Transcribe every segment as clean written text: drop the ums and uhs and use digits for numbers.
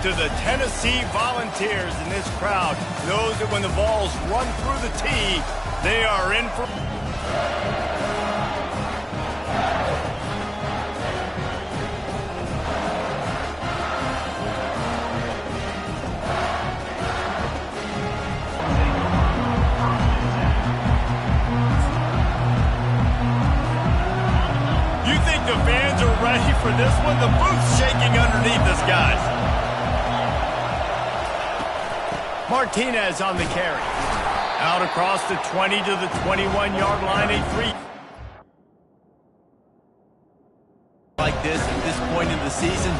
to the Tennessee Volunteers, and this crowd knows that when the balls run through the tee, they are in for... You think the fans are ready for this one? The booth's shaking underneath us, guys. Martinez on the carry. Out across the 20 to the 21-yard line, a 3. Like this at this point in the season,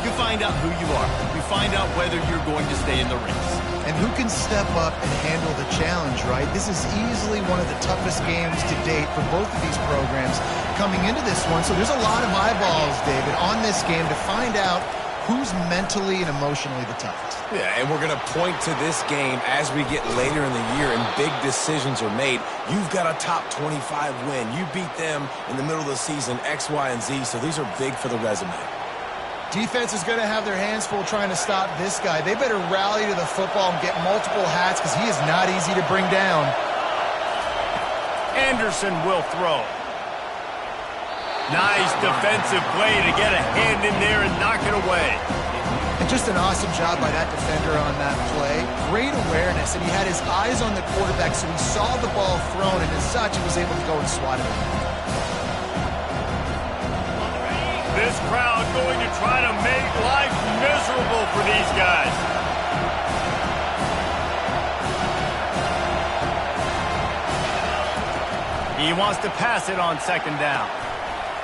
you find out who you are. You find out whether you're going to stay in the race. And who can step up and handle the challenge, right? This is easily one of the toughest games to date for both of these programs coming into this one. So there's a lot of eyeballs, David, on this game to find out who's mentally and emotionally the toughest. Yeah, and we're going to point to this game as we get later in the year and big decisions are made. You've got a top 25 win. You beat them in the middle of the season, X, Y, and Z, so these are big for the resume. Defense is going to have their hands full trying to stop this guy. They better rally to the football and get multiple hats because he is not easy to bring down. Anderson will throw. Nice defensive play to get a hand in there and knock it away. And just an awesome job by that defender on that play. Great awareness, and he had his eyes on the quarterback, so he saw the ball thrown, and as such, he was able to go and swat it away. This crowd going to try to make life miserable for these guys. He wants to pass it on second down.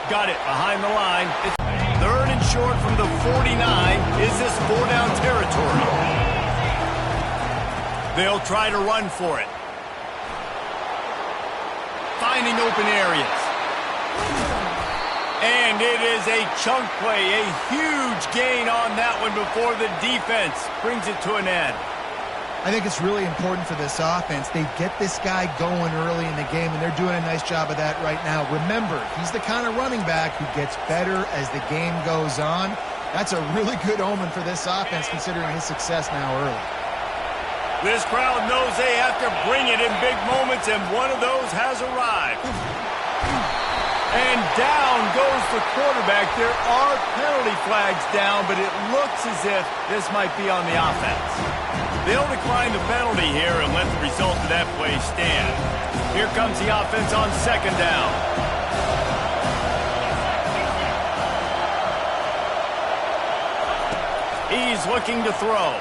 Got it behind the line. It's third and short from the 49. Is this 4-down territory? They'll try to run for it. Finding open areas. And it is a chunk play, a huge gain on that one before the defense brings it to an end. I think it's really important for this offense. They get this guy going early in the game, and they're doing a nice job of that right now. Remember, he's the kind of running back who gets better as the game goes on. That's a really good omen for this offense, considering his success now early. This crowd knows they have to bring it in big moments, and one of those has arrived. And down goes the quarterback. There are penalty flags down, but it looks as if this might be on the offense. They'll decline the penalty here and let the result of that play stand. Here comes the offense on second down. He's looking to throw.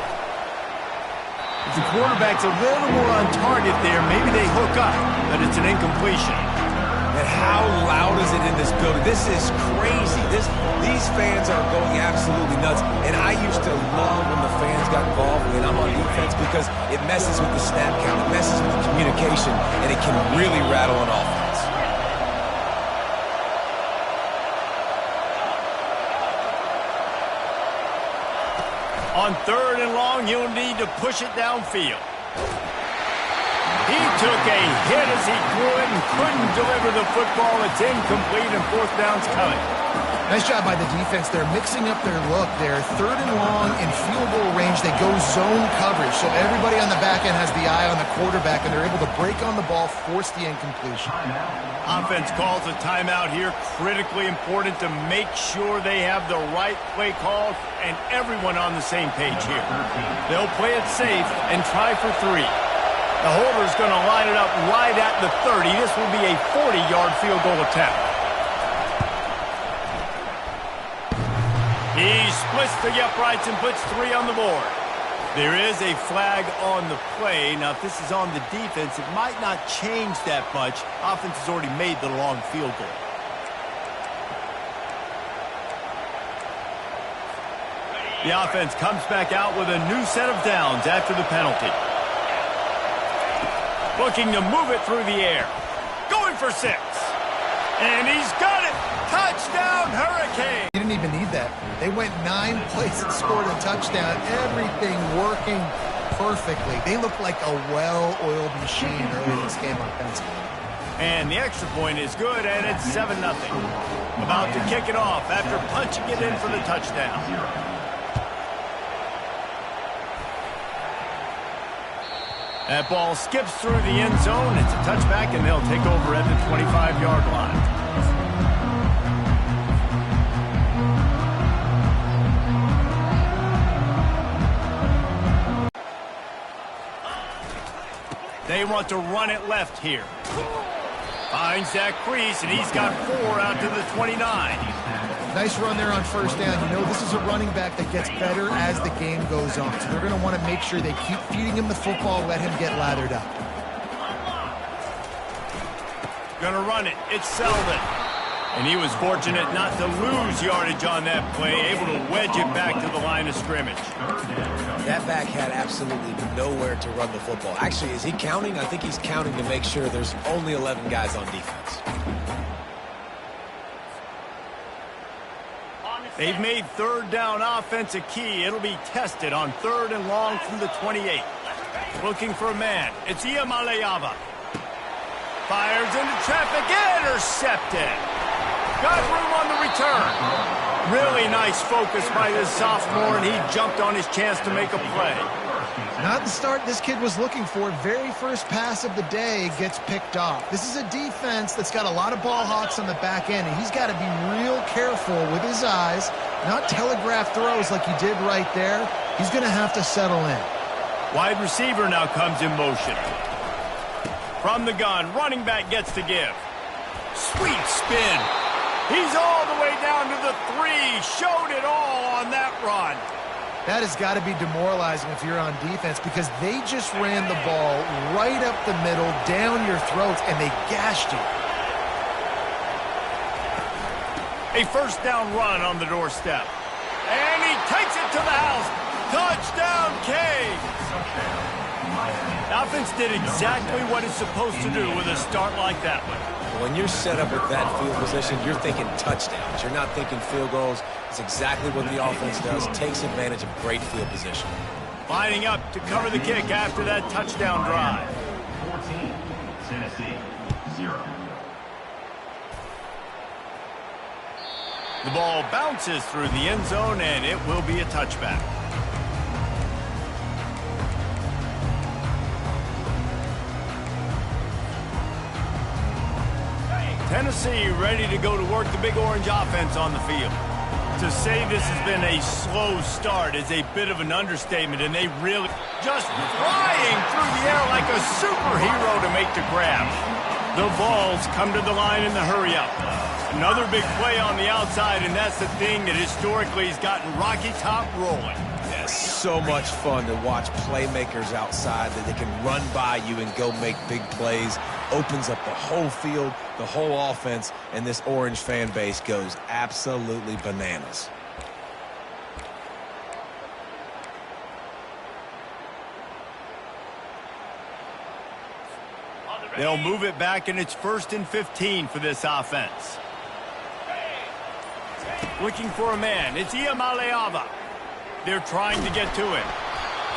If the quarterback's a little more on target there, maybe they hook up, but it's an incompletion. And how loud is it in this building? This is crazy. These fans are going absolutely nuts. And I used to love when the fans got involved when I'm on defense because it messes with the snap count, it messes with the communication, and it can really rattle an offense. On third and long, he'll need to push it downfield. He took a hit as he threw it and couldn't deliver the football. It's incomplete and fourth down's coming. Nice job by the defense. They're mixing up their look. They're third and long in field goal range. They go zone coverage. So everybody on the back end has the eye on the quarterback, and they're able to break on the ball, force the incompletion. Offense calls a timeout here. Critically important to make sure they have the right play call and everyone on the same page here. They'll play it safe and try for 3. The holder's going to line it up right at the 30. This will be a 40-yard field goal attempt. He splits the uprights and puts 3 on the board. There is a flag on the play. Now, if this is on the defense, it might not change that much. Offense has already made the long field goal. The offense comes back out with a new set of downs after the penalty. Looking to move it through the air. Going for 6. And he's got it. Touchdown, Hurricane. He didn't even need that. They went 9 plays and scored a touchdown. Everything working perfectly. They look like a well-oiled machine early in this game offensively. And the extra point is good, and it's 7-0. About to kick it off after punching it in for the touchdown. That ball skips through the end zone. It's a touchback, and they'll take over at the 25-yard line. They want to run it left here. Finds that crease, and he's got 4 out to the 29. Nice run there on first down. You know, this is a running back that gets better as the game goes on. So they're going to want to make sure they keep feeding him the football, let him get lathered up. Gonna run it. It's Selden. And he was fortunate not to lose yardage on that play, able to wedge it back to the line of scrimmage. That back had absolutely nowhere to run the football. Actually, is he counting? I think he's counting to make sure there's only 11 guys on defense. They've made third down offense a key. It'll be tested on 3rd and long from the 28. Looking for a man. It's Iamaleava. Fires into traffic. Intercepted. Got room on the return. Really nice focus by this sophomore, and he jumped on his chance to make a play. Not the start this kid was looking for. Very first pass of the day gets picked off. This is a defense that's got a lot of ball hawks on the back end, and he's got to be real careful with his eyes, not telegraph throws like he did right there. He's going to have to settle in. Wide receiver now comes in motion. From the gun, running back gets to give. Sweet spin. He's all the way down to the 3. Showed it all on that run. That has got to be demoralizing if you're on defense, because they just ran the ball right up the middle, down your throats, and they gashed you. A first down run on the doorstep. And he takes it to the house. Touchdown, K. The offense did exactly what it's supposed to do with a start like that one. When you're set up with that field position, you're thinking touchdowns. You're not thinking field goals. It's exactly what the offense does. Takes advantage of great field position. Lining up to cover the kick after that touchdown drive. 14, Tennessee, 0. The ball bounces through the end zone, and it will be a touchback. Tennessee ready to go to work the Big Orange offense on the field. To say this has been a slow start is a bit of an understatement, and they really just flying through the air like a superhero to make the grab. The Vols come to the line in the hurry-up. Another big play on the outside, and that's the thing that historically has gotten Rocky Top rolling. It's so much fun to watch playmakers outside that they can run by you and go make big plays. Opens up the whole field, the whole offense, and this Orange fan base goes absolutely bananas. They'll move it back, and it's 1st and 15 for this offense. Looking for a man. It's Iamaleava. They're trying to get to him.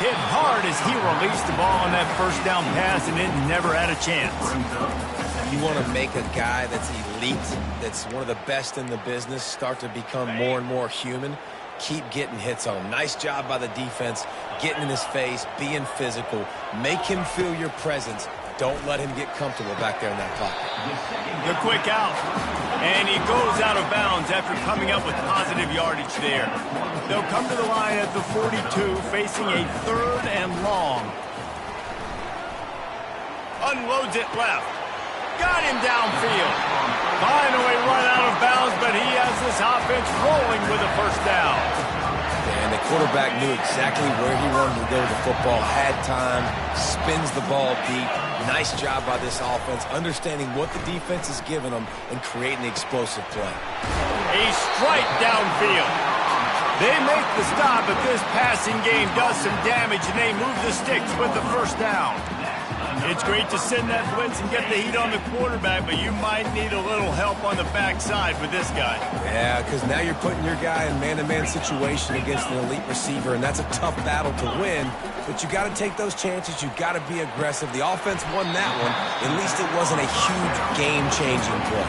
Hit hard as he released the ball on that first down pass, and it never had a chance. You want to make a guy that's elite, that's one of the best in the business, start to become more and more human. Keep getting hits on him. Nice job by the defense, getting in his face, being physical. Make him feel your presence. Don't let him get comfortable back there in that pocket. The quick out. And he goes out of bounds after coming up with positive yardage there. They'll come to the line at the 42, facing a 3rd and long. Unloads it left. Got him downfield. Finally run out of bounds, but he has this offense rolling with a first down. And the quarterback knew exactly where he wanted to go with the football, had time, spins the ball deep. Nice job by this offense, understanding what the defense is giving them and creating the explosive play. A strike downfield. They make the stop, but this passing game does some damage, and they move the sticks with the first down. It's great to send that blitz and get the heat on the quarterback, but you might need a little help on the backside with this guy. Yeah, because now you're putting your guy in man-to-man situation against an elite receiver, and that's a tough battle to win. But you got to take those chances. You got to be aggressive. The offense won that one. At least it wasn't a huge game-changing play.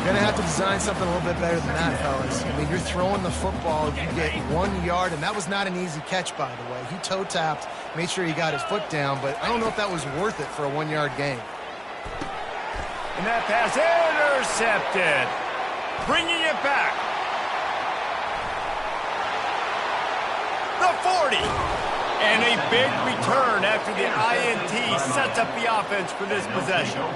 You're going to have to design something a little bit better than that, fellas. I mean, you're throwing the football, you get 1 yard, and that was not an easy catch, by the way. He toe-tapped, made sure he got his foot down, but I don't know if that was worth it for a 1-yard gain. And that pass intercepted. Bringing it back. The 40. And a big return after the INT sets up the offense for this possession.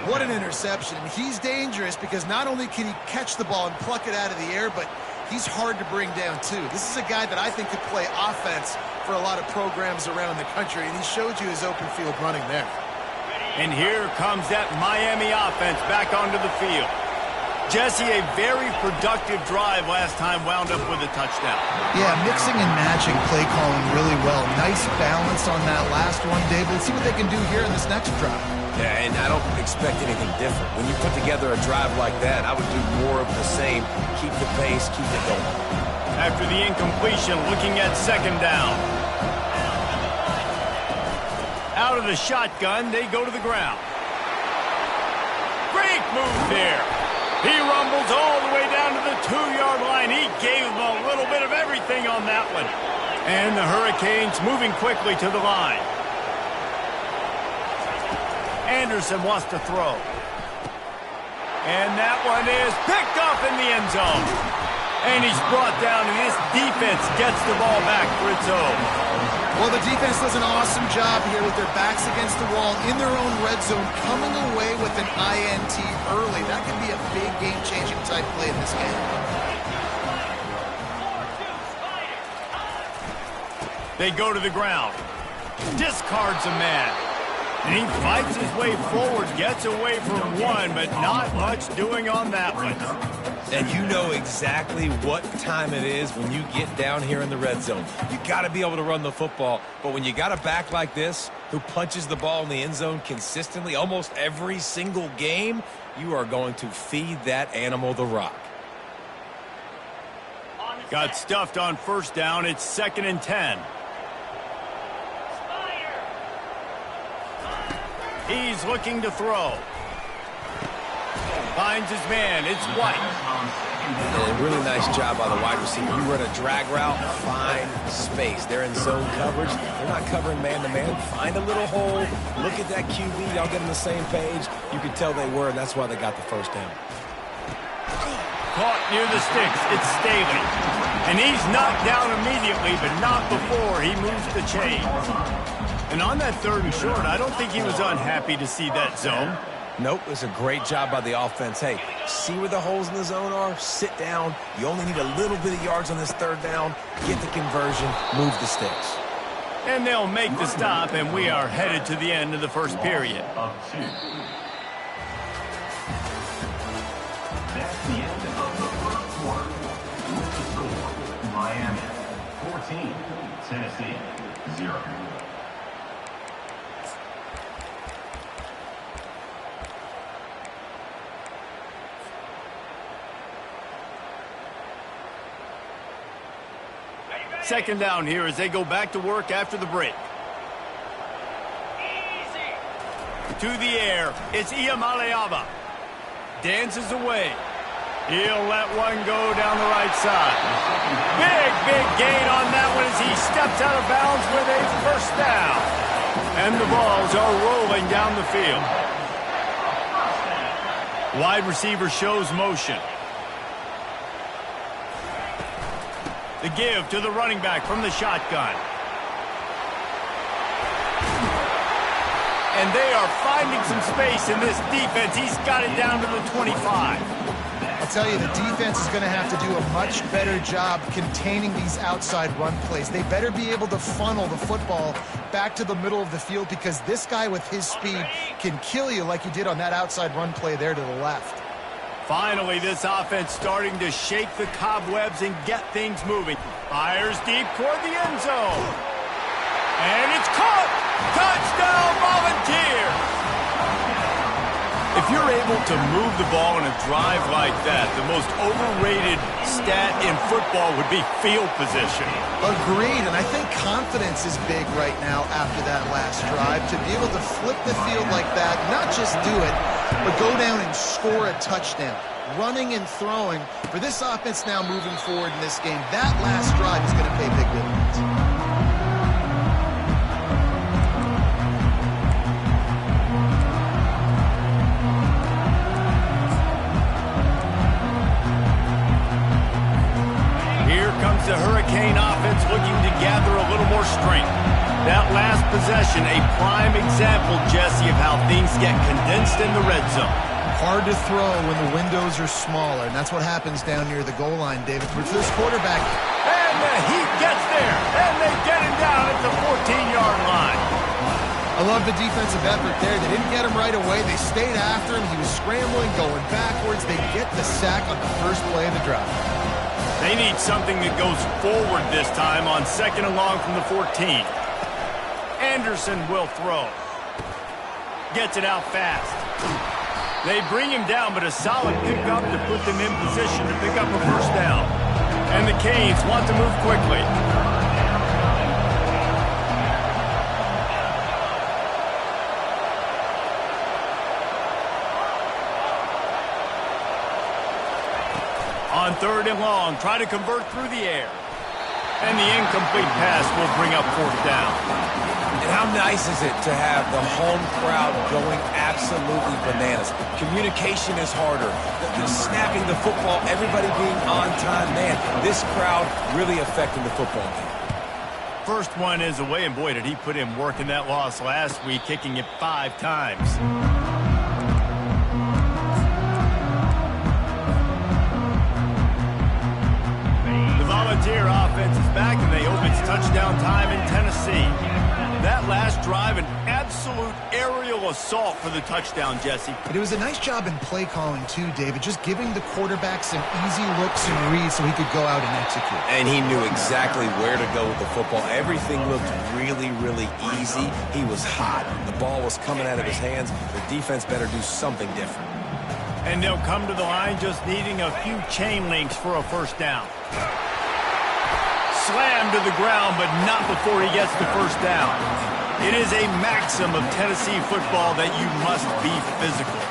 What an interception. He's dangerous because not only can he catch the ball and pluck it out of the air, but he's hard to bring down, too. This is a guy that I think could play offense for a lot of programs around the country, and he showed you his open field running there. And here comes that Miami offense back onto the field. Jesse, a very productive drive last time wound up with a touchdown. Yeah, mixing and matching play calling really well. Nice balance on that last one, Dave. Let's see what they can do here in this next drive. Yeah, and I don't expect anything different. When you put together a drive like that, I would do more of the same. Keep the pace, keep it going. After the incompletion, looking at second down. Out of the shotgun, they go to the ground. Great move there. He rumbles all the way down to the 2-yard line. He gave them a little bit of everything on that one. And the Hurricanes moving quickly to the line. Anderson wants to throw. And that one is picked off in the end zone. And he's brought down, and this defense gets the ball back for its own. Well, the defense does an awesome job here with their backs against the wall in their own red zone, coming away with an INT early. That could be a big game-changing type play in this game. They go to the ground. Discards a man. And he fights his way forward, gets away from one, but not much doing on that one. And you know exactly what time it is when you get down here in the red zone. You got to be able to run the football. But when you got a back like this who punches the ball in the end zone consistently almost every single game, you are going to feed that animal the rock. Got stuffed on first down. It's 2nd and 10. He's looking to throw. Finds his man. It's White. And a really nice job by the wide receiver. You run a drag route, find space. They're in zone coverage. They're not covering man-to-man. Find a little hole. Look at that QB. Y'all get on the same page. You could tell they were, and that's why they got the first down. Caught near the sticks. It's Staley. And he's knocked down immediately, but not before he moves the chains. And on that 3rd and short, I don't think he was unhappy to see that zone. Nope, it's a great job by the offense. Hey, see where the holes in the zone are? Sit down. You only need a little bit of yards on this 3rd down. Get the conversion. Move the sticks. And they'll make the stop, and we are headed to the end of the first period. That's the end of the first quarter. With the score, Miami 14, Tennessee 0. Second down here as they go back to work after the break. To the air, it's Iamaleava. Dances away. He'll let one go down the right side. Big gain on that one as he steps out of bounds with a first down. And the balls are rolling down the field. Wide receiver shows motion. The give to the running back from the shotgun. And they are finding some space in this defense. He's got it down to the 25. I'll tell you, the defense is going to have to do a much better job containing these outside run plays. They better be able to funnel the football back to the middle of the field because this guy with his speed can kill you like he did on that outside run play there to the left. Finally, this offense starting to shake the cobwebs and get things moving. Fires deep toward the end zone. And it's caught! Touchdown, Volunteers! If you're able to move the ball in a drive like that, the most overrated stat in football would be field position. Agreed, and I think confidence is big right now after that last drive. To be able to flip the field like that, not just do it, but go down and score a touchdown. Running and throwing, for this offense now moving forward in this game, that last drive is going to pay big dividends. The Hurricane offense looking to gather a little more strength. That last possession, a prime example, Jesse, of how things get condensed in the red zone. Hard to throw when the windows are smaller, and that's what happens down near the goal line, David. For this quarterback. And the Heat gets there, and they get him down at the 14-yard line. I love the defensive effort there. They didn't get him right away. They stayed after him. He was scrambling, going backwards. They get the sack on the first play of the drive. They need something that goes forward this time on 2nd and long from the 14. Anderson will throw. Gets it out fast. They bring him down, but a solid pickup to put them in position to pick up a first down. And the Canes want to move quickly. On 3rd and long, try to convert through the air. And the incomplete pass will bring up 4th down. And how nice is it to have the home crowd going absolutely bananas? Communication is harder. The snapping the football, everybody being on time. Man, this crowd really affecting the football game. First one is away, and boy, did he put in work in that loss last week, kicking it 5 times. Volunteer offense is back, and they hope it's touchdown time in Tennessee. That last drive, an absolute aerial assault for the touchdown, Jesse. But it was a nice job in play calling too, David, just giving the quarterback some easy looks and reads so he could go out and execute. And he knew exactly where to go with the football. Everything looked really, really easy. He was hot. The ball was coming out of his hands. The defense better do something different. And they'll come to the line just needing a few chain links for a first down. Slammed to the ground, but not before he gets the first down. It is a maxim of Tennessee football that you must be physical.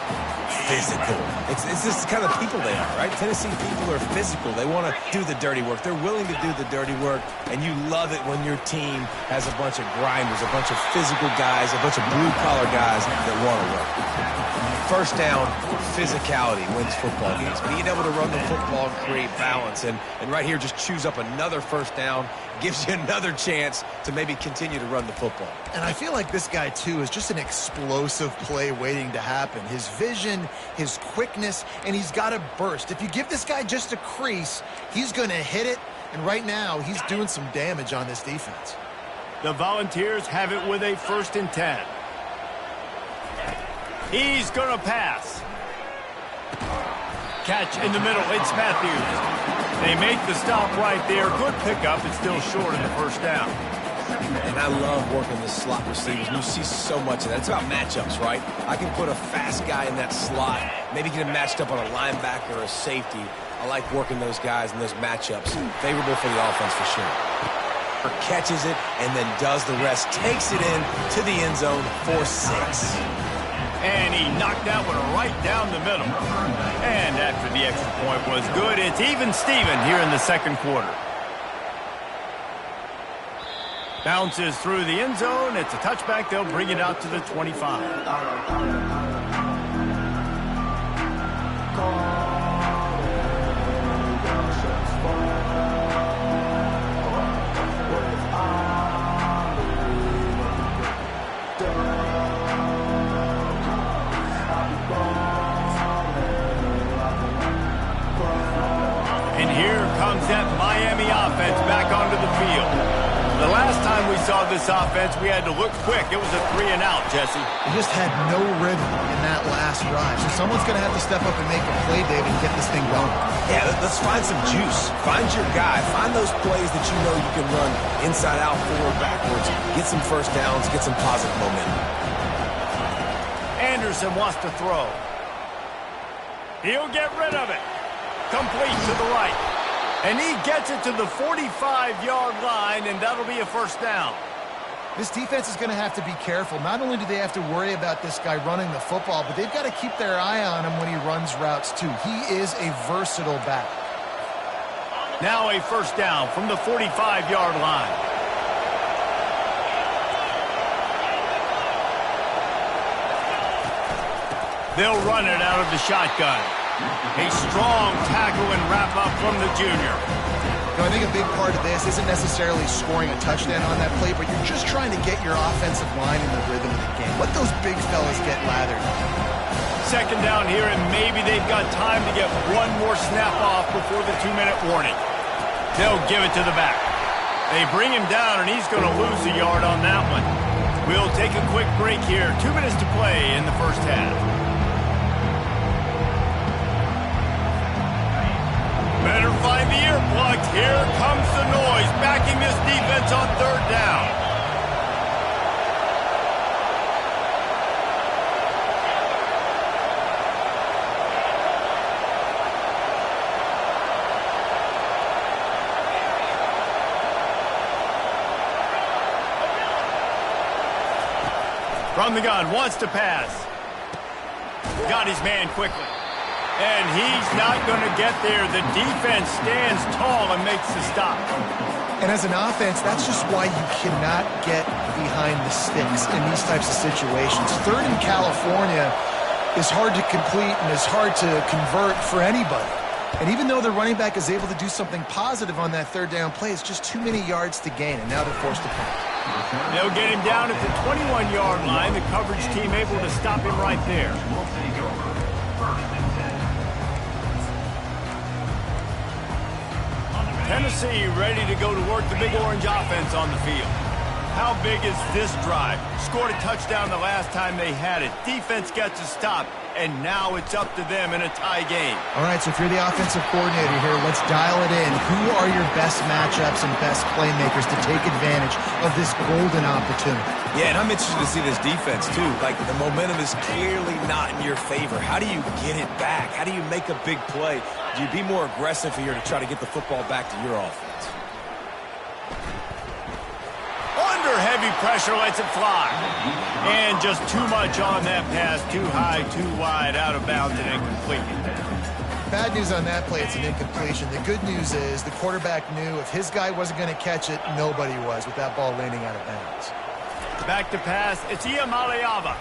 Physical. It's this kind of people they are, right? Tennessee people are physical. They want to do the dirty work. They're willing to do the dirty work, and you love it when your team has a bunch of grinders, a bunch of physical guys, a bunch of blue-collar guys that want to work. First down, physicality wins football games. Being able to run the football and create balance. And right here, just choose up another first down, gives you another chance to maybe continue to run the football. And I feel like this guy, too, is just an explosive play waiting to happen. His vision, his quickness, and he's got a burst. If you give this guy just a crease, he's going to hit it. And right now, he's doing some damage on this defense. The Volunteers have it with a 1st and 10. He's going to pass. Catch in the middle. It's Matthews. They make the stop right there. Good pickup. It's still short in the first down. And I love working the slot receivers. You see so much of that. It's about matchups, right? I can put a fast guy in that slot, maybe get him matched up on a linebacker or a safety. I like working those guys in those matchups. Favorable for the offense for sure. Catches it and then does the rest. Takes it in to the end zone for 6. And he knocked that one right down the middle. And after the extra point was good, it's even Steven here in the 2nd quarter. Bounces through the end zone. It's a touchback. They'll bring it out to the 25. That Miami offense back onto the field. The last time we saw this offense, we had to look quick. It was a 3-and-out, Jesse. They just had no rhythm in that last drive. So someone's going to have to step up and make a play, David, and get this thing going. Yeah, let's find some juice. Find your guy. Find those plays that you know you can run inside out, forward, backwards. Get some first downs. Get some positive momentum. Anderson wants to throw. He'll get rid of it. Complete to the right. And he gets it to the 45-yard line, and that'll be a first down. This defense is going to have to be careful. Not only do they have to worry about this guy running the football, but they've got to keep their eye on him when he runs routes too. He is a versatile back. Now a first down from the 45-yard line. They'll run it out of the shotgun. A strong tackle and wrap-up from the junior. I think a big part of this isn't necessarily scoring a touchdown on that play, but you're just trying to get your offensive line in the rhythm of the game. Let those big fellas get lathered. Second down here, and maybe they've got time to get one more snap off before the 2-minute warning. They'll give it to the back. They bring him down, and he's going to lose a yard on that one. We'll take a quick break here. 2 minutes to play in the first half. Better find the earplugs. Here comes the noise, backing this defense on third down. From the gun, wants to pass. Got his man quickly. And he's not going to get there. The defense stands tall and makes the stop. And as an offense, that's just why you cannot get behind the sticks in these types of situations. Third in California is hard to complete and is hard to convert for anybody. And even though the running back is able to do something positive on that third down play, it's just too many yards to gain, and now they're forced to punt. They'll get him down at the 21-yard line. The coverage team able to stop him right there. Tennessee ready to go to work the Big Orange offense on the field. How big is this drive? Scored a touchdown the last time they had it. Defense gets a stop, and now it's up to them in a tie game. All right, so if you're the offensive coordinator here, let's dial it in. Who are your best matchups and best playmakers to take advantage of this golden opportunity? Yeah, and I'm interested to see this defense, too. Like, the momentum is clearly not in your favor. How do you get it back? How do you make a big play? Do you be more aggressive here to try to get the football back to your offense? Under heavy pressure, lets it fly. And just too much on that pass. Too high, too wide, out of bounds, and incomplete. Bad news on that play, it's an incompletion. The good news is the quarterback knew if his guy wasn't going to catch it, nobody was with that ball landing out of bounds. Back to pass. It's Iamaleava.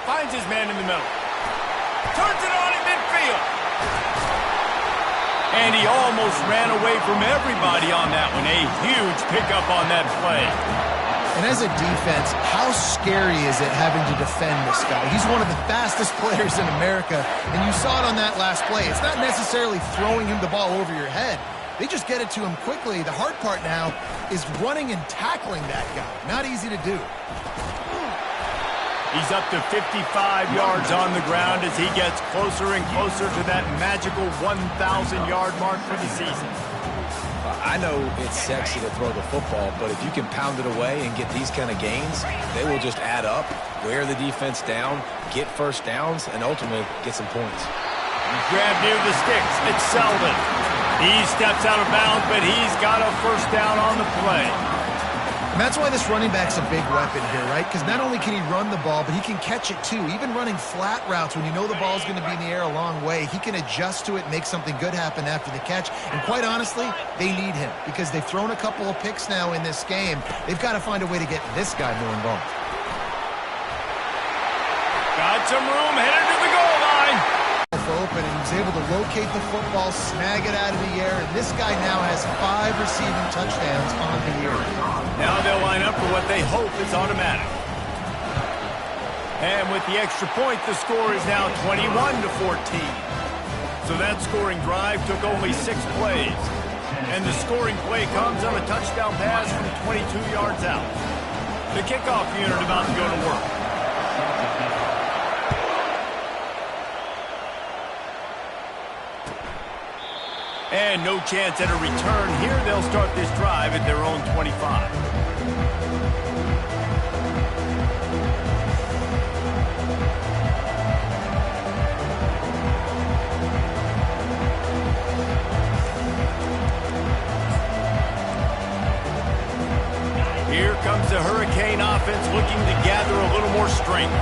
Finds his man in the middle. Turns it on in midfield. And he almost ran away from everybody on that one. A huge pickup on that play. And as a defense, how scary is it having to defend this guy? He's one of the fastest players in America, and you saw it on that last play. It's not necessarily throwing him the ball over your head. They just get it to him quickly. The hard part now is running and tackling that guy. Not easy to do. He's up to 55 yards on the ground as he gets closer and closer to that magical 1,000-yard mark for the season. I know it's sexy to throw the football, but if you can pound it away and get these kind of gains, they will just add up, wear the defense down, get first downs, and ultimately get some points. Grab near the sticks. It's Selden. He steps out of bounds, but he's got a first down on the play. And that's why this running back's a big weapon here, right? Because not only can he run the ball, but he can catch it too. Even running flat routes when you know the ball's going to be in the air a long way, he can adjust to it, make something good happen after the catch. And quite honestly, they need him because they've thrown a couple of picks now in this game. They've got to find a way to get this guy more involved. Got some room, headed to the goal line. Open, and he's able to locate the football, snag it out of the air, and this guy now has 5 receiving touchdowns on the year. Now they'll line up for what they hope is automatic. And with the extra point, the score is now 21-14. So that scoring drive took only 6 plays. And the scoring play comes on a touchdown pass from 22 yards out. The kickoff unit about to go to work. And no chance at a return here. They'll start this drive at their own 25. Here comes the Hurricane offense looking to gather a little more strength.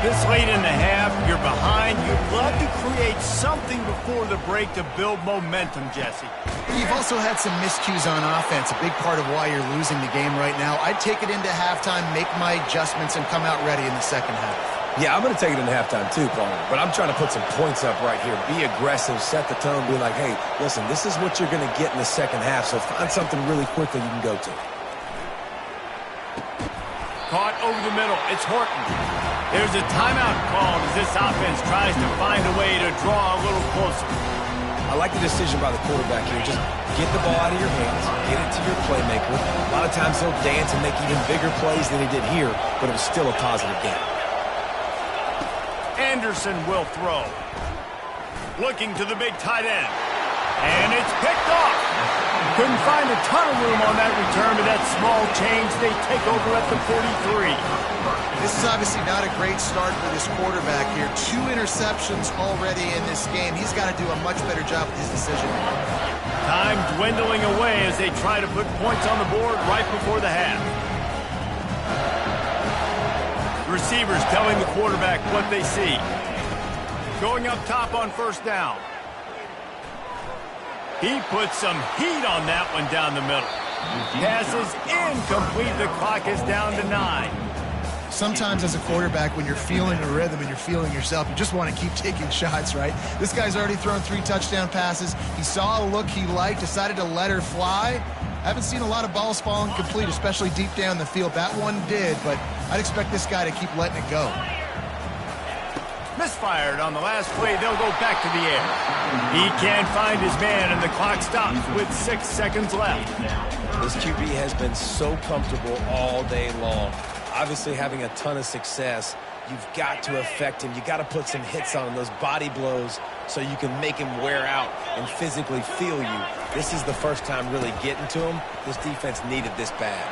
This late in the half, you're behind. You'd love to create something before the break to build momentum, Jesse. You've also had some miscues on offense, a big part of why you're losing the game right now. I'd take it into halftime, make my adjustments, and come out ready in the second half. Yeah, I'm going to take it into halftime too, Palmer. But I'm trying to put some points up right here. Be aggressive, set the tone, be like, hey, listen, this is what you're going to get in the second half, so find something really quick that you can go to. Caught over the middle. It's Horton. There's a timeout called as this offense tries to find a way to draw a little closer. I like the decision by the quarterback here. Just get the ball out of your hands, get it to your playmaker. A lot of times he'll dance and make even bigger plays than he did here, but it was still a positive game. Anderson will throw. Looking to the big tight end. And it's picked off. Couldn't find a ton of room on that return, but that small change, they take over at the 43. This is obviously not a great start for this quarterback here. 2 interceptions already in this game. He's got to do a much better job with his decision. Time dwindling away as they try to put points on the board right before the half. Receivers telling the quarterback what they see. Going up top on first down. He puts some heat on that one down the middle. Pass is incomplete. The clock is down to 9. Sometimes as a quarterback, when you're feeling a rhythm and you're feeling yourself, you just want to keep taking shots, right? This guy's already thrown 3 touchdown passes. He saw a look he liked, decided to let her fly. I haven't seen a lot of balls falling complete, especially deep down the field. That one did, but I'd expect this guy to keep letting it go. Misfired on the last play. They'll go back to the air. He can't find his man, and the clock stops with 6 seconds left. This QB has been so comfortable all day long. Obviously having a ton of success. You've got to affect him. You got to put some hits on him, those body blows, so you can make him wear out and physically feel you. This is the first time really getting to him. This defense needed this bad.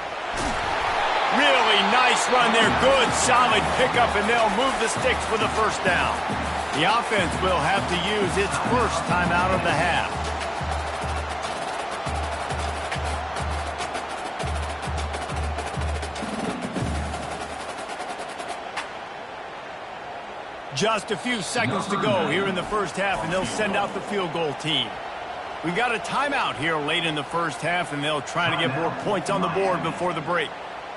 Really nice run there. Good, solid pickup, and they'll move the sticks for the first down. The offense will have to use its first timeout of the half. Just a few seconds to go here in the first half, and they'll send out the field goal team. We've got a timeout here late in the first half, and they'll try to get more points on the board before the break.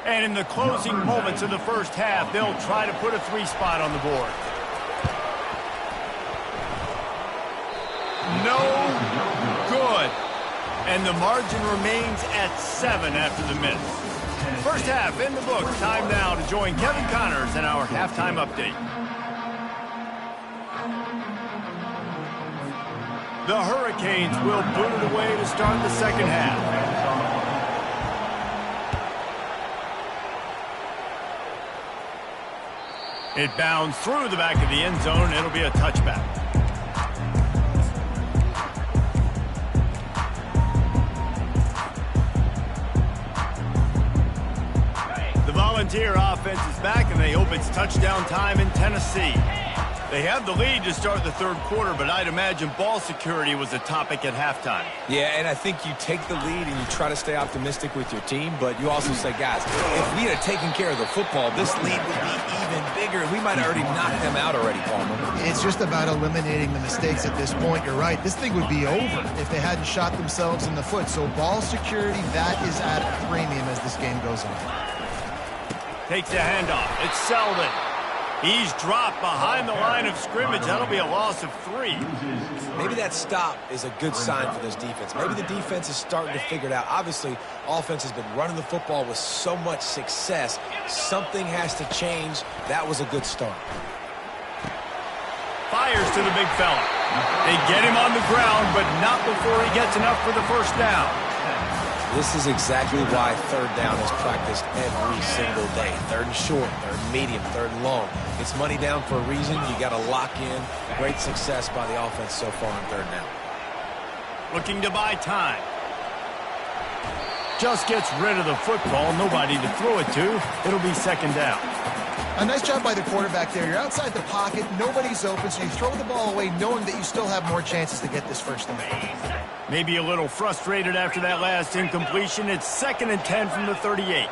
And in the closing moments of the first half, they'll try to put a 3 spot on the board. No good. And the margin remains at 7 after the miss. First half in the books. Time now to join Kevin Connors in our halftime update. The Hurricanes will boot it away to start the second half. It bounds through the back of the end zone. It'll be a touchback. The Volunteer offense is back, and they hope it's touchdown time in Tennessee. They have the lead to start the third quarter, but I'd imagine ball security was a topic at halftime. Yeah, and I think you take the lead and you try to stay optimistic with your team, but you also say, guys, if we had taken care of the football, this lead would be even bigger. We might have already knocked them out already, Palmer. It's just about eliminating the mistakes at this point. You're right. This thing would be over if they hadn't shot themselves in the foot. So ball security, that is at a premium as this game goes on. Takes the handoff. It's Selden. He's dropped behind the line of scrimmage. That'll be a loss of 3. Maybe that stop is a good sign for this defense. Maybe the defense is starting to figure it out. Obviously, offense has been running the football with so much success. Something has to change. That was a good start. Fires to the big fella. They get him on the ground, but not before he gets enough for the first down. This is exactly why third down is practiced every single day. Third and short, third and medium, third and long. It's money down for a reason. You got to lock in. Great success by the offense so far on third down. Looking to buy time. Just gets rid of the football. Nobody to throw it to. It'll be second down. A nice job by the quarterback there. You're outside the pocket. Nobody's open, so you throw the ball away knowing that you still have more chances to get this first down. Maybe a little frustrated after that last incompletion. It's 2nd and 10 from the 38.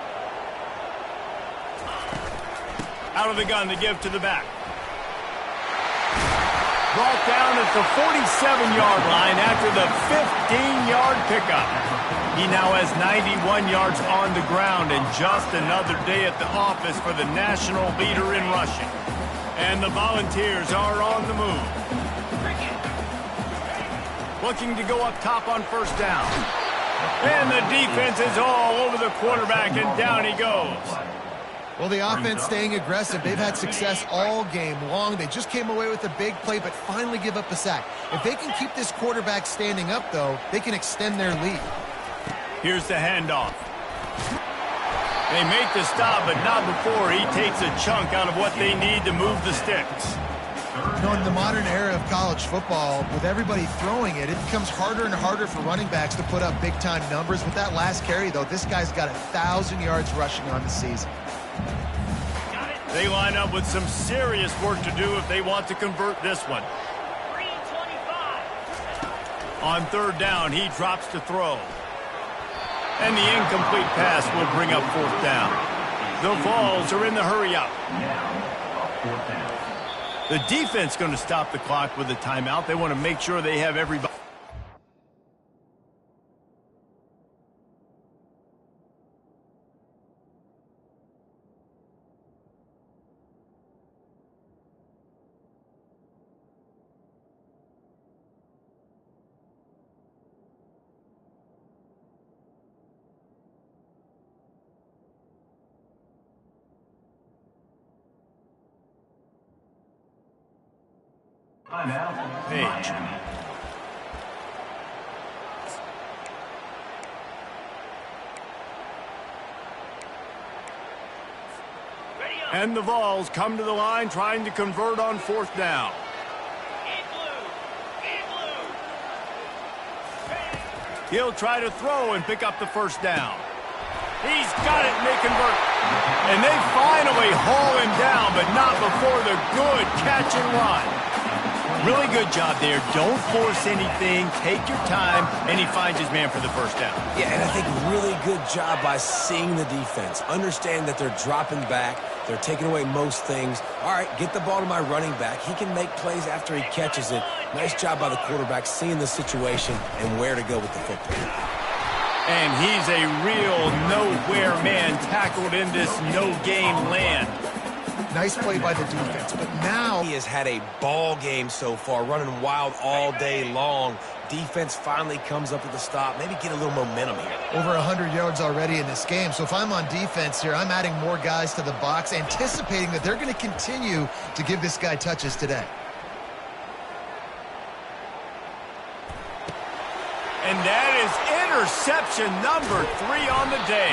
Out of the gun to give to the back. Brought down at the 47-yard line after the 15-yard pickup. He now has 91 yards on the ground and just another day at the office for the national leader in rushing. And the Volunteers are on the move. Looking to go up top on first down. And the defense is all over the quarterback, and down he goes. Well, the offense staying aggressive. They've had success all game long. They just came away with a big play, but finally give up a sack. If they can keep this quarterback standing up, though, they can extend their lead. Here's the handoff. They make the stop, but not before he takes a chunk out of what they need to move the sticks. You know, in the modern era of college football, with everybody throwing it, it becomes harder and harder for running backs to put up big-time numbers. With that last carry, though, this guy's got 1,000 yards rushing on the season. They line up with some serious work to do if they want to convert this one. On third down, he drops to throw. And the incomplete pass will bring up fourth down. The Vols are in the hurry-up. The defense going to stop the clock with a timeout. They want to make sure they have everybody. Page. And the Vols come to the line trying to convert on fourth down. He'll try to throw and pick up the first down. He's got it, and they convert. And they finally haul him down, but not before the good catch and run. Really good job there. Don't force anything. Take your time, and he finds his man for the first down. Yeah, and I think really good job by seeing the defense. Understand that they're dropping back. They're taking away most things. All right, get the ball to my running back. He can make plays after he catches it. Nice job by the quarterback seeing the situation and where to go with the football. And he's a real nowhere man tackled in this no-game land. Nice play by the defense, but now he has had a ball game so far, running wild all day long. Defense finally comes up with a stop, maybe get a little momentum here. Over 100 yards already in this game, so if I'm on defense here, I'm adding more guys to the box, anticipating that they're going to continue to give this guy touches today. And that is interception number 3 on the day.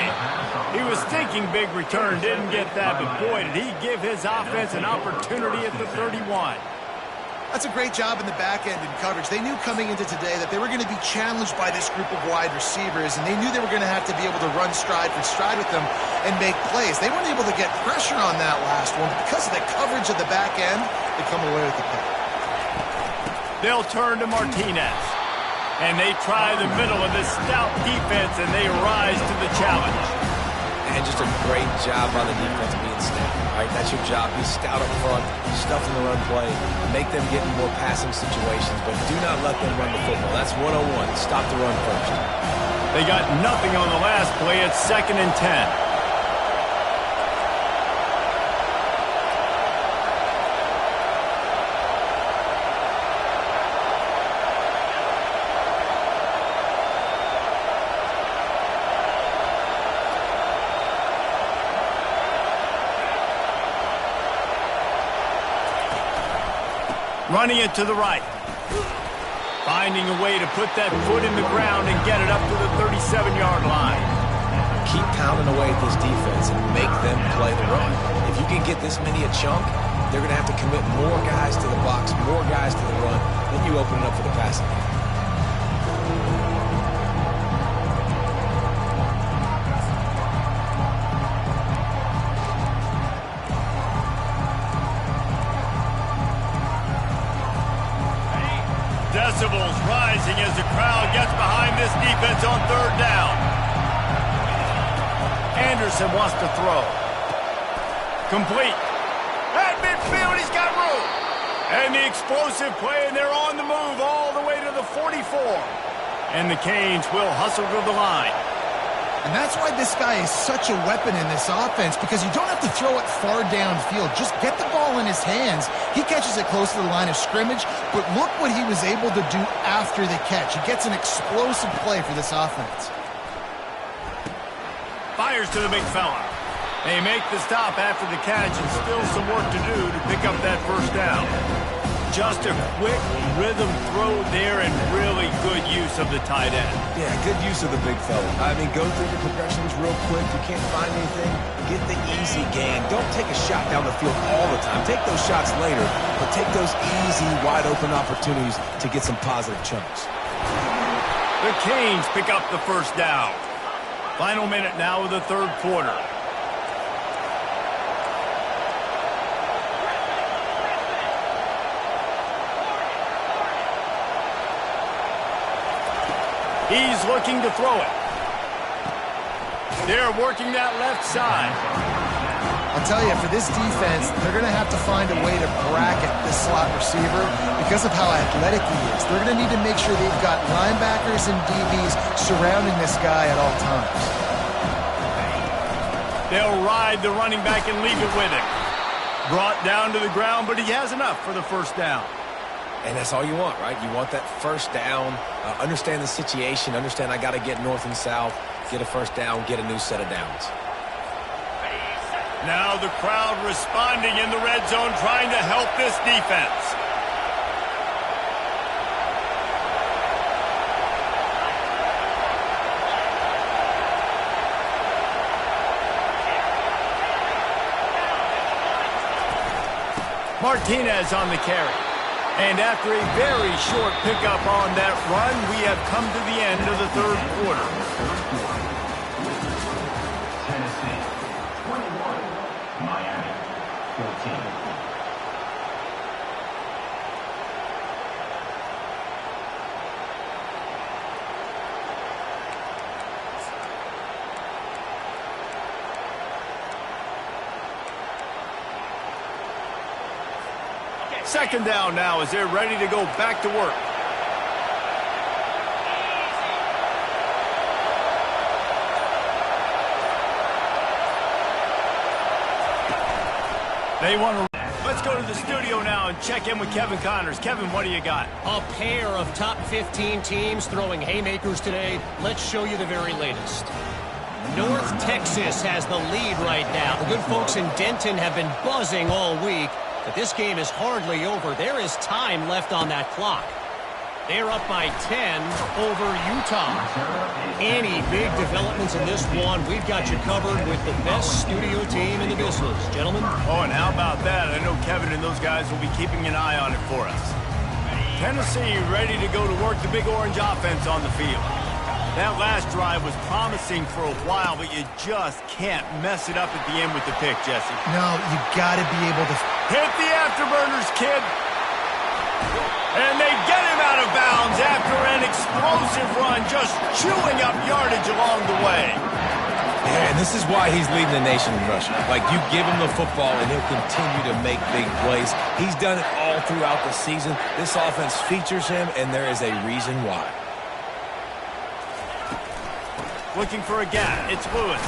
He was thinking big return, didn't get that, but boy, did he give his offense an opportunity at the 31. That's a great job in the back end in coverage. They knew coming into today that they were going to be challenged by this group of wide receivers, and they knew they were going to have to be able to run stride for stride with them and make plays. They weren't able to get pressure on that last one, but because of the coverage of the back end, they come away with the pick. They'll turn to Martinez. And they try the middle of this stout defense, and they rise to the challenge. And just a great job by the defense being stout. All right, that's your job. Be stout up front, stuff in the run play, make them get in more passing situations, but do not let them run the football. That's 101. Stop the run first. They got nothing on the last play. It's 2nd and 10. Running it to the right. Finding a way to put that foot in the ground and get it up to the 37-yard line. Keep pounding away at this defense and make them play the run. If you can get this many a chunk, they're going to have to commit more guys to the box, more guys to the run. Then you open it up for the passing game. Decibels rising as the crowd gets behind this defense on third down. Anderson wants to throw. Complete. At midfield, he's got room. And the explosive play, and they're on the move all the way to the 44. And the Canes will hustle to the line. And that's why this guy is such a weapon in this offense, because you don't have to throw it far downfield. Just get the ball in his hands. He catches it close to the line of scrimmage, but look what he was able to do after the catch. He gets an explosive play for this offense. Fires to the big fella. They make the stop after the catch, and still some work to do to pick up that first down. Just a quick rhythm throw there, and really good use of the tight end. Yeah, good use of the big fella. I mean, go through the progressions real quick. If you can't find anything, get the easy gain. Don't take a shot down the field all the time. Take those shots later, but take those easy, wide-open opportunities to get some positive chunks. The Canes pick up the first down. Final minute now of the third quarter. He's looking to throw it. They're working that left side. I'll tell you, for this defense, they're going to have to find a way to bracket this slot receiver because of how athletic he is. They're going to need to make sure they've got linebackers and DBs surrounding this guy at all times. They'll ride the running back and leave it with him. Brought down to the ground, but he has enough for the first down. And that's all you want, right? You want that first down, understand the situation, understand I got to get north and south, get a first down, get a new set of downs. Now the crowd responding in the red zone, trying to help this defense. Martinez on the carry. And after a very short pickup on that run, we have come to the end of the third quarter. Tennessee 21, Miami 14. Second down now as they're ready to go back to work. They want to. Let's go to the studio now and check in with Kevin Connors. Kevin, what do you got? A pair of top 15 teams throwing haymakers today. Let's show you the very latest. North Texas has the lead right now. The good folks in Denton have been buzzing all week. But this game is hardly over. There is time left on that clock. They're up by 10 over Utah. Any big developments in this one, we've got you covered with the best studio team in the business. Gentlemen? Oh, and how about that? I know Kevin and those guys will be keeping an eye on it for us. Tennessee ready to go to work the big orange offense on the field. That last drive was promising for a while, but you just can't mess it up at the end with the pick, Jesse. No, you got to be able to hit the afterburners, kid. And they get him out of bounds after an explosive run, just chewing up yardage along the way. Yeah, and this is why he's leading the nation in rushing. Like, you give him the football, and he'll continue to make big plays. He's done it all throughout the season. This offense features him, and there is a reason why. Looking for a gap. It's Lewis.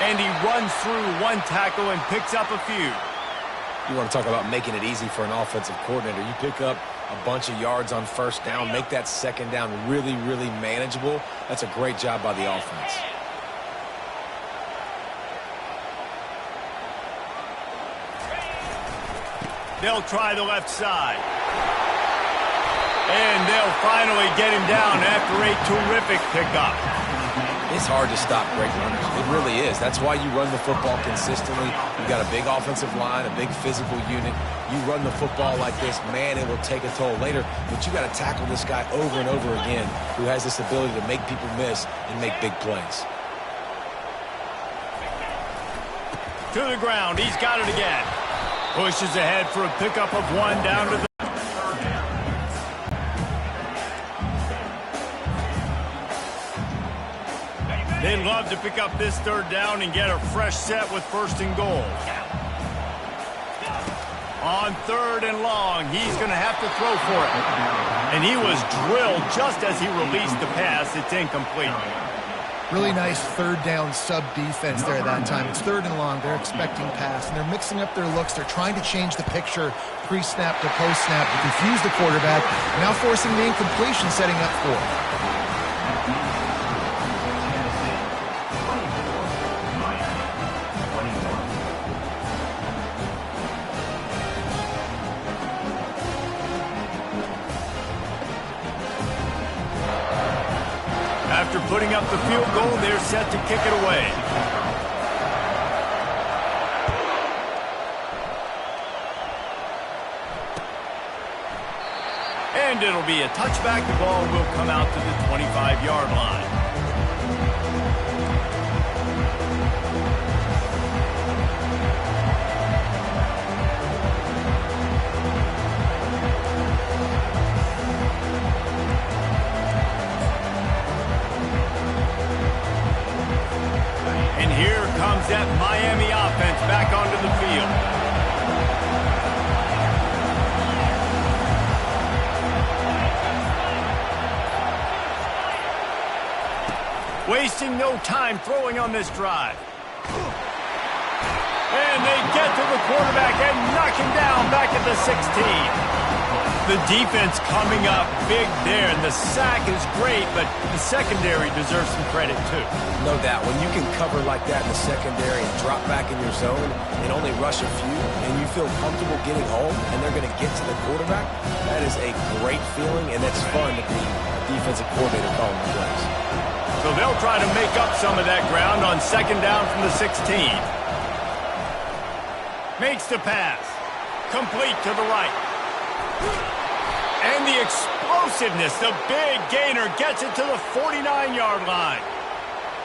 And he runs through one tackle and picks up a few. You want to talk about making it easy for an offensive coordinator. You pick up a bunch of yards on first down, make that second down really, really manageable. That's a great job by the offense. They'll try the left side. And they'll finally get him down after a terrific pickup. It's hard to stop great runners. It really is. That's why you run the football consistently. You've got a big offensive line, a big physical unit. You run the football like this, man, it will take a toll later. But you got to tackle this guy over and over again who has this ability to make people miss and make big plays. To the ground. He's got it again. Pushes ahead for a pickup of one down to the... They'd love to pick up this third down and get a fresh set with first and goal. On 3rd and long, he's going to have to throw for it. And he was drilled just as he released the pass. It's incomplete. Really nice 3rd down sub defense there that time. It's 3rd and long. They're expecting pass, and they're mixing up their looks. They're trying to change the picture pre-snap to post-snap to confuse the quarterback, now forcing the incompletion, setting up for it. After putting up the field goal, they're set to kick it away. And it'll be a touchback. The ball will come out to the 25-yard line. And here comes that Miami offense back onto the field. Wasting no time throwing on this drive. And they get to the quarterback and knock him down back at the 16. The defense coming up big there, and the sack is great, but the secondary deserves some credit too. No doubt. When you can cover like that in the secondary and drop back in your zone and only rush a few, and you feel comfortable getting home, and they're going to get to the quarterback, that is a great feeling, and it's fun to be a defensive coordinator calling the plays. So they'll try to make up some of that ground on 2nd down from the 16. Makes the pass. Complete to the right. And the explosiveness, the big gainer gets it to the 49-yard line.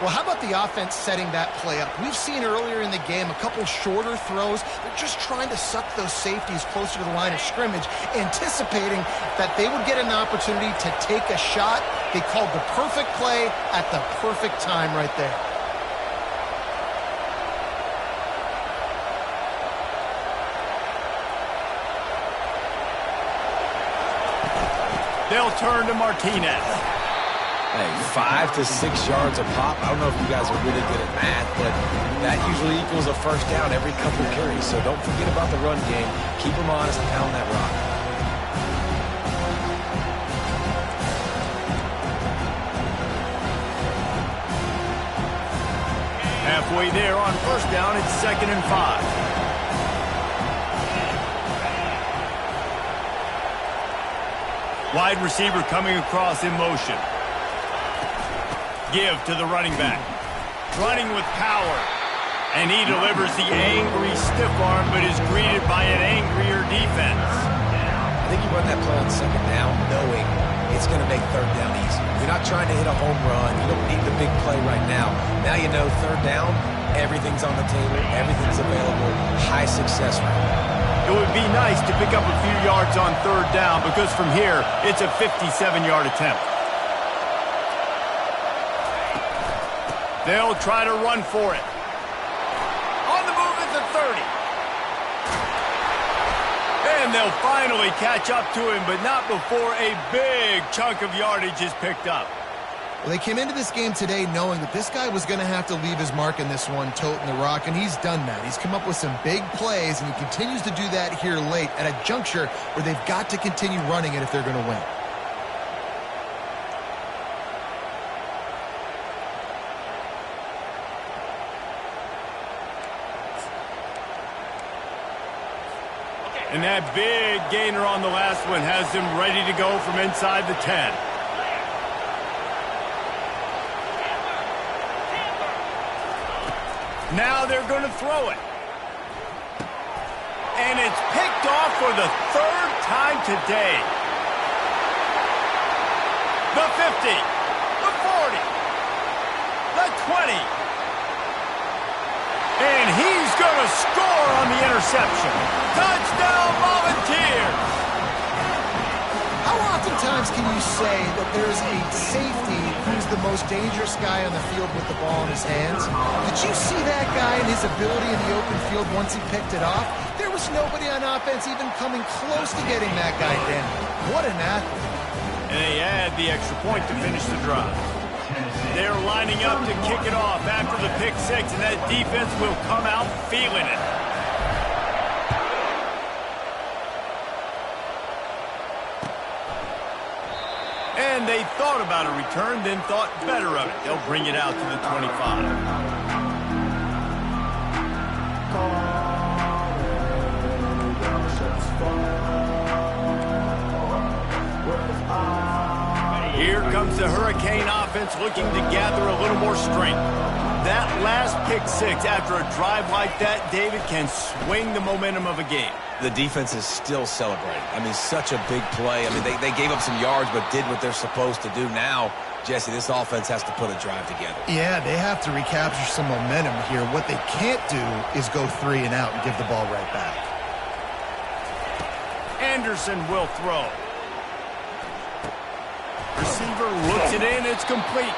Well, how about the offense setting that play up? We've seen earlier in the game a couple shorter throws. They're just trying to suck those safeties closer to the line of scrimmage, anticipating that they would get an opportunity to take a shot. They called the perfect play at the perfect time right there. They'll turn to Martinez. Hey, 5 to 6 yards a pop. I don't know if you guys are really good at math, but that usually equals a 1st down every couple carries. So don't forget about the run game. Keep them honest and pound that rock. Halfway there on 1st down, it's 2nd and 5. Wide receiver coming across in motion. Give to the running back. Running with power. And he delivers the angry stiff arm, but is greeted by an angrier defense. I think you run that play on 2nd down knowing it's going to make 3rd down easy. You're not trying to hit a home run. You don't need the big play right now. Now you know 3rd down, everything's on the table, everything's available, high success rate. It would be nice to pick up a few yards on 3rd down because from here, it's a 57-yard attempt. They'll try to run for it. On the move at the 30. And they'll finally catch up to him, but not before a big chunk of yardage is picked up. Well, they came into this game today knowing that this guy was going to have to leave his mark in this one, toting the rock, and he's done that. He's come up with some big plays, and he continues to do that here late at a juncture where they've got to continue running it if they're going to win. And that big gainer on the last one has them ready to go from inside the 10. Now they're going to throw it. And it's picked off for the 3rd time today. The 50, the 40, the 20. And he's going to score on the interception. Touchdown, Volunteers! How oftentimes can you say that there's a safety who's the most dangerous guy on the field with the ball in his hands? Did you see that guy and his ability in the open field once he picked it off? There was nobody on offense even coming close to getting that guy down. What an athlete. And they add the extra point to finish the drive. They're lining up to kick it off after the pick six, and that defense will come out feeling it. And they thought about a return, then thought better of it. They'll bring it out to the 25. Here comes the Hurricane offense looking to gather a little more strength. That last pick six after a drive like that, David, can swing the momentum of a game. The defense is still celebrating. I mean, such a big play. I mean, they gave up some yards but did what they're supposed to do. Now, Jesse, this offense has to put a drive together. Yeah, they have to recapture some momentum here. What they can't do is go 3 and out and give the ball right back. Anderson will throw. Receiver looks it in. It's complete.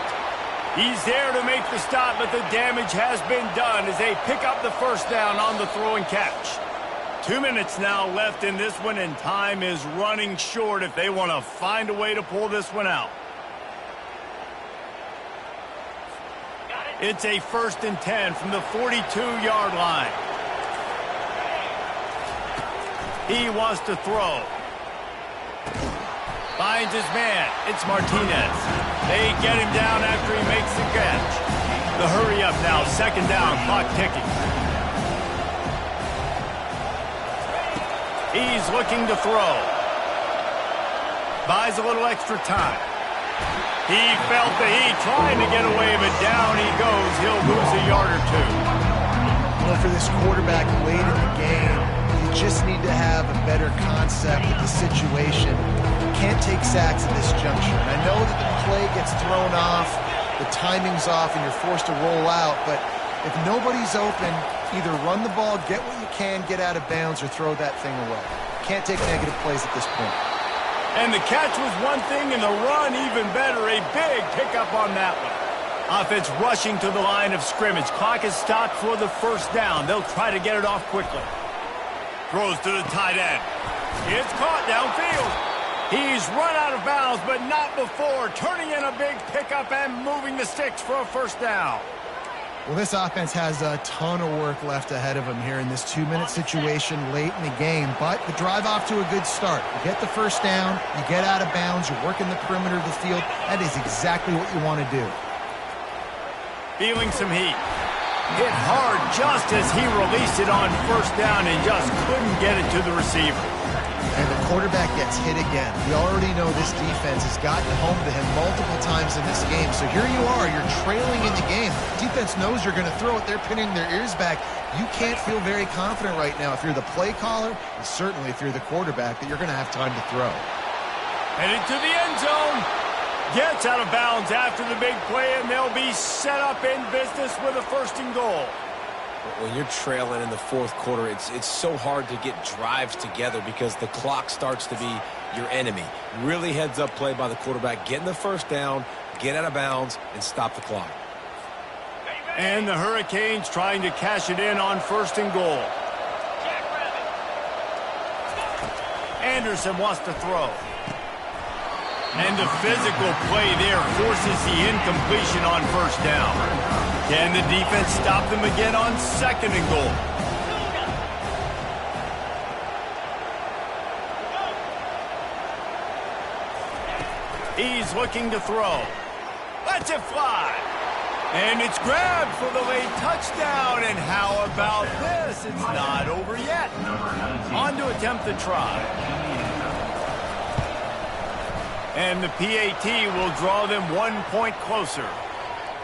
He's there to make the stop, but the damage has been done as they pick up the first down on the throw and catch. 2 minutes now left in this one, and time is running short if they want to find a way to pull this one out. It's a 1st and 10 from the 42-yard line. He wants to throw. Finds his man. It's Martinez. They get him down after he makes the catch. The hurry up now. 2nd down. Clock ticking. He's looking to throw. Buys a little extra time. He felt the heat trying to get away, but down he goes. He'll lose a yard or 2. Well, for this quarterback late in the game, you just need to have a better concept of the situation. Can't take sacks at this juncture. And I know that the play gets thrown off, the timing's off, and you're forced to roll out, but if nobody's open, either run the ball, get what you can, get out of bounds, or throw that thing away. Can't take negative plays at this point. And the catch was one thing, and the run even better. A big pickup on that one. Offense rushing to the line of scrimmage. Clock is stopped for the 1st down. They'll try to get it off quickly. Throws to the tight end. It's caught downfield. He's run out of bounds, but not before. Turning in a big pickup and moving the sticks for a 1st down. Well, this offense has a ton of work left ahead of them here in this 2-minute situation late in the game, but the drive off to a good start. You get the 1st down, you get out of bounds, you're working the perimeter of the field. That is exactly what you want to do. Feeling some heat. Hit hard just as he released it on 1st down and just couldn't get it to the receiver. And the quarterback gets hit again. We already know this defense has gotten home to him multiple times in this game. So here you are, you're trailing in the game. Defense knows you're going to throw it. They're pinning their ears back. You can't feel very confident right now if you're the play caller, and certainly if you're the quarterback, that you're going to have time to throw. Headed to the end zone. Gets out of bounds after the big play, and they'll be set up in business with a 1st and goal. When you're trailing in the 4th quarter, it's so hard to get drives together because the clock starts to be your enemy. Really heads-up play by the quarterback. Getting the 1st down, get out of bounds, and stop the clock. And the Hurricanes trying to cash it in on 1st and goal. Anderson wants to throw. And the physical play there forces the incompletion on 1st down. Can the defense stop them again on 2nd and goal? He's looking to throw. Lets it fly. And it's grabbed for the late touchdown. And how about this? It's not over yet. On to attempt the try. And the PAT will draw them 1 point closer.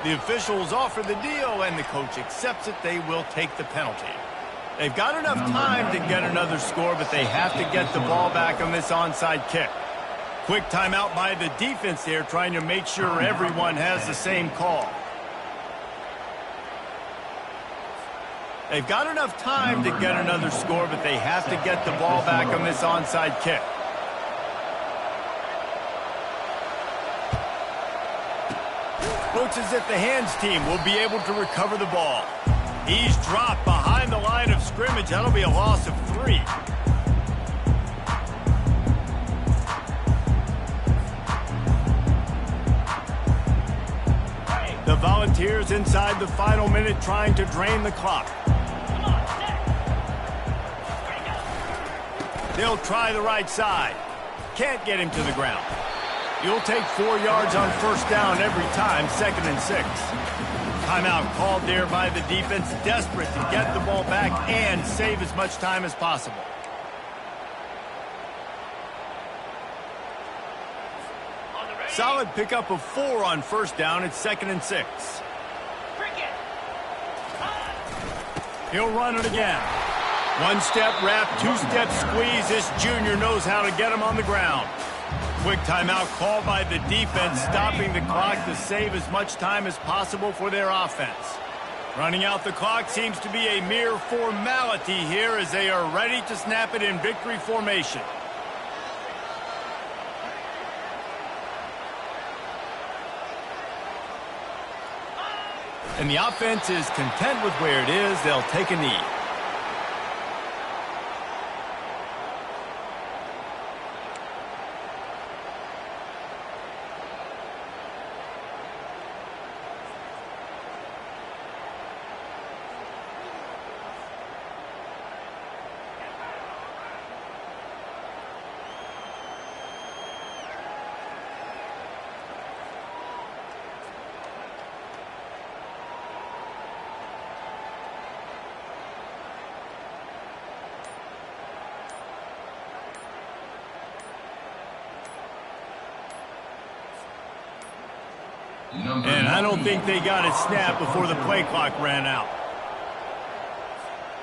The officials offer the deal, and the coach accepts it. They will take the penalty. They've got enough time to get another score, but they have to get the ball back on this onside kick. Quick timeout by the defense there, trying to make sure everyone has the same call. They've got enough time to get another score, but they have to get the ball back on this onside kick. Looks as if the hands team will be able to recover the ball. He's dropped behind the line of scrimmage. That'll be a loss of 3. The Volunteers inside the final minute trying to drain the clock. They'll try the right side. Can't get him to the ground. You'll take 4 yards on first down every time, 2nd and 6. Timeout called there by the defense, desperate to get the ball back and save as much time as possible. Solid pickup of 4 on first down. It's 2nd and 6. He'll run it again. 1-step wrap, 2-step squeeze. This junior knows how to get him on the ground. Quick timeout called by the defense, stopping the clock to save as much time as possible for their offense. Running out the clock seems to be a mere formality here as they are ready to snap it in victory formation. And the offense is content with where it is. They'll take a knee. And I don't think they got it snapped before the play clock ran out.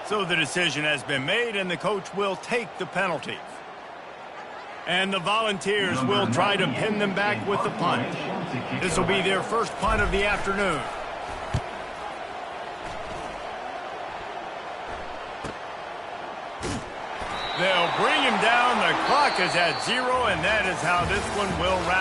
So the decision has been made, and the coach will take the penalty. And the Volunteers will try to pin them back with the punt. This will be their first punt of the afternoon. They'll bring him down. The clock is at 0, and that is how this one will wrap